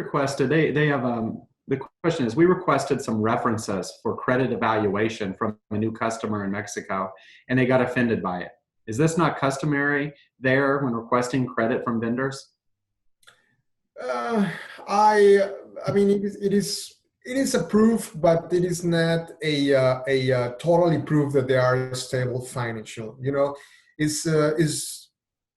requested, they have, the question is, we requested some references for credit evaluation from a new customer in Mexico, and they got offended by it. Is this not customary there when requesting credit from vendors? Uh, I mean, it is a proof, but it is not a totally proof that they are stable financial. You know, is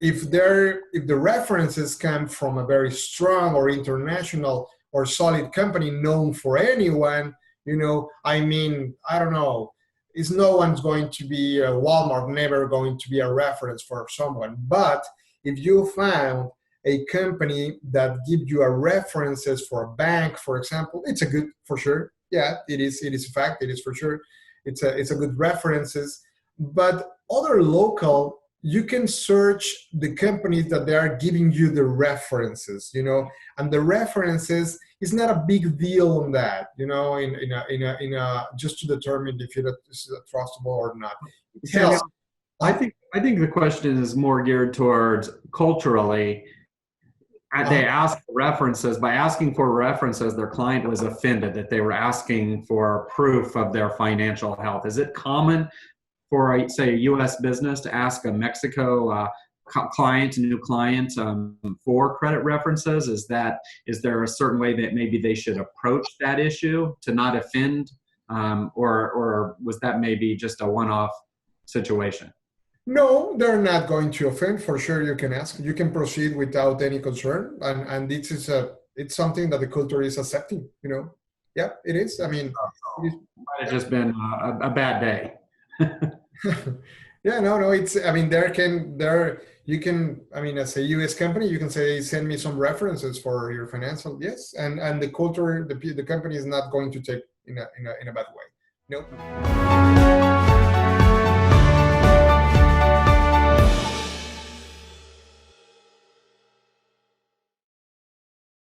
if the references come from a very strong or international or solid company known for anyone, you know, I mean, I don't know, is no one's going to be Walmart, never going to be a reference for someone. But if you found a company that gives you a references for a bank, for example, it's a good, for sure. Yeah, it is a fact. It is for sure. It's a good references. But other local, you can search the companies that they are giving you the references, you know, and the references is not a big deal on that, you know, in a just to determine if it is trustable or not. It Yeah, tells. I think the question is more geared towards culturally. They asked for references. By asking for references, their client was offended that they were asking for proof of their financial health. Is it common for, say, a U.S. business to ask a Mexico client, a new client, for credit references? Is there a certain way that maybe they should approach that issue to not offend, or was that maybe just a one-off situation? No, they're not going to offend. For sure, you can ask. You can proceed without any concern, and this is it's something that the culture is accepting. You know, yeah, it is. I mean, it Might have just been a bad day. yeah, no. It's. I mean, you can. I mean, as a U.S. company, you can say, send me some references for your financial. Yes, and the culture, the company is not going to take in a bad way. No.